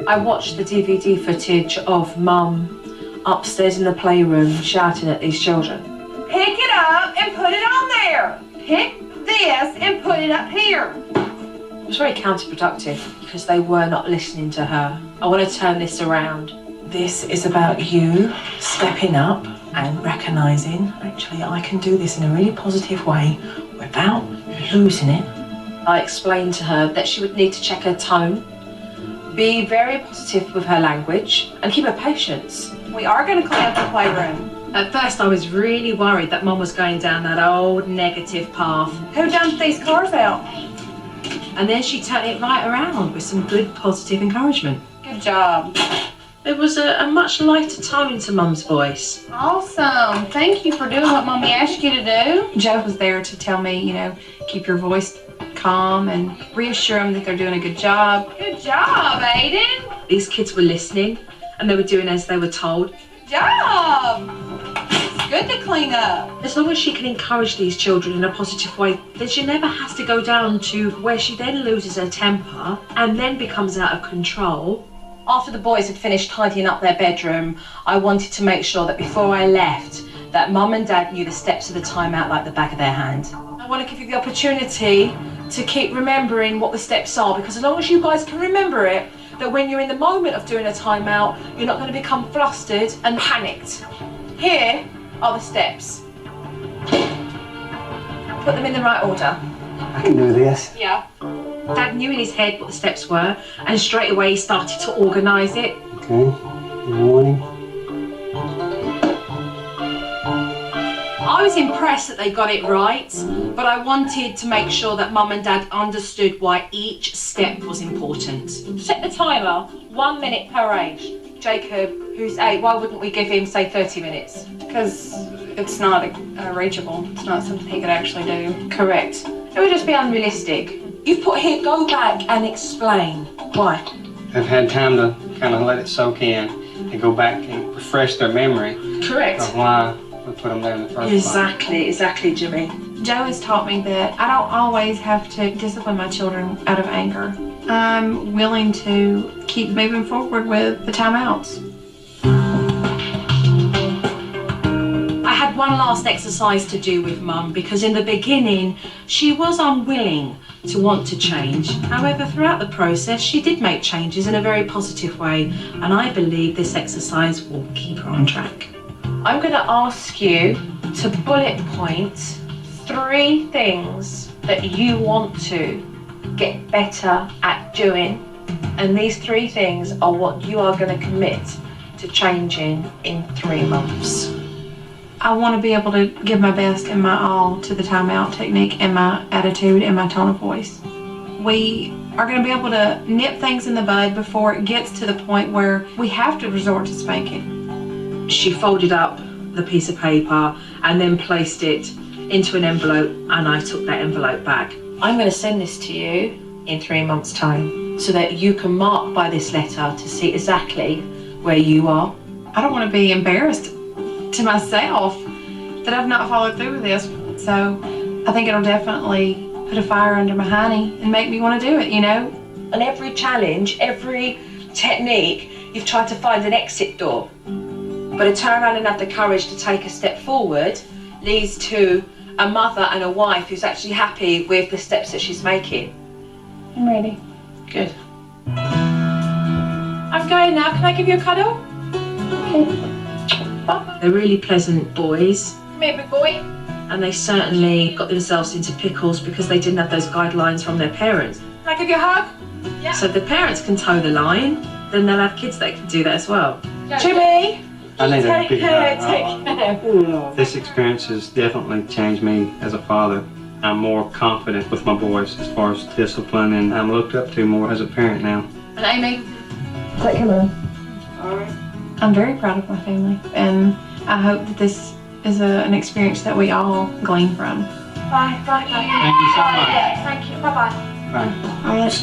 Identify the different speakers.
Speaker 1: I watched the DVD footage of Mum upstairs in the playroom shouting at these children.
Speaker 2: Pick it up and put it on there. Pick this and put it up here.
Speaker 1: It was very counterproductive because they were not listening to her. I want to turn this around. This is about you stepping up and recognising, actually, I can do this in a really positive way without losing it. I explained to her that she would need to check her tone, be very positive with her language, and keep her patience.
Speaker 2: We are going to clean up the playroom.
Speaker 1: At first, I was really worried that Mum was going down that old negative path.
Speaker 2: Who dumped these cars out?
Speaker 1: And then she turned it right around with some good, positive encouragement.
Speaker 2: Good job.
Speaker 1: There was a much lighter tone to Mum's voice.
Speaker 2: Awesome. Thank you for doing what Mommy asked you to do. Joe was there to tell me, you know, keep your voice calm and reassure them that they're doing a good job. Good job, Aiden.
Speaker 1: These kids were listening and they were doing as they were told.
Speaker 2: Good job. It's good to clean up.
Speaker 1: As long as she can encourage these children in a positive way, then she never has to go down to where she then loses her temper and then becomes out of control. After the boys had finished tidying up their bedroom, I wanted to make sure that before I left, that Mum and Dad knew the steps of the timeout like the back of their hand. I want to give you the opportunity to keep remembering what the steps are, because as long as you guys can remember it, that when you're in the moment of doing a timeout, you're not going to become flustered and panicked. Here are the steps. Put them in the right order.
Speaker 3: I can do this.
Speaker 1: Yeah. Dad knew in his head what the steps were, and straight away he started to organise it.
Speaker 3: Okay. Morning.
Speaker 1: I was impressed that they got it right, but I wanted to make sure that Mum and Dad understood why each step was important. Set the timer, 1 minute per age. Jacob, who's 8, why wouldn't we give him, say, 30 minutes?
Speaker 2: Because it's not reachable. It's not something he could actually do.
Speaker 1: Correct. It would just be unrealistic. You've put here, go back and explain. Why?
Speaker 3: I've had time to kind of let it soak in and go back and refresh their memory
Speaker 1: Correct.
Speaker 3: of why we put them there in the first place.
Speaker 1: Exactly, Jimmy.
Speaker 2: Joe has taught me that I don't always have to discipline my children out of anger. I'm willing to keep moving forward with the timeouts.
Speaker 1: I had one last exercise to do with Mum because in the beginning she was unwilling to want to change. However, throughout the process she did make changes in a very positive way, and I believe this exercise will keep her on track. I'm going to ask you to bullet point 3 things that you want to get better at doing, and these 3 things are what you are going to commit to changing in 3 months.
Speaker 2: I want to be able to give my best and my all to the timeout technique and my attitude and my tone of voice. We are going to be able to nip things in the bud before it gets to the point where we have to resort to spanking.
Speaker 1: She folded up the piece of paper and then placed it into an envelope, and I took that envelope back. I'm going to send this to you in 3 months' time so that you can mark by this letter to see exactly where you are.
Speaker 2: I don't want to be embarrassed to myself that I've not followed through with this, so I think it'll definitely put a fire under my honey and make me want to do it, you know?
Speaker 1: On every challenge, every technique, you've tried to find an exit door. But to turn around and have the courage to take a step forward leads to a mother and a wife who's actually happy with the steps that she's making.
Speaker 2: I'm ready.
Speaker 1: Good. I'm going now. Can I give you a cuddle?
Speaker 2: Okay.
Speaker 1: Bye. They're really pleasant boys.
Speaker 2: Come here, big boy.
Speaker 1: And they certainly got themselves into pickles because they didn't have those guidelines from their parents.
Speaker 2: Can I give you a hug? Yeah.
Speaker 1: So if the parents can toe the line, then they'll have kids that can do that as well.
Speaker 2: Jimmy!
Speaker 3: I need a
Speaker 2: Take
Speaker 3: big
Speaker 2: care,
Speaker 3: hug.
Speaker 2: take care.
Speaker 3: This experience has definitely changed me as a father. I'm more confident with my boys as far as discipline, and I'm looked up to more as a parent now.
Speaker 2: And Amy?
Speaker 1: Take care, man.
Speaker 2: All right. I'm very proud of my family, and I hope that this is an experience that we all glean from.
Speaker 1: Bye, bye, bye.
Speaker 3: Thank you so much.
Speaker 1: Thank you, bye-bye.
Speaker 3: Bye.
Speaker 2: I want to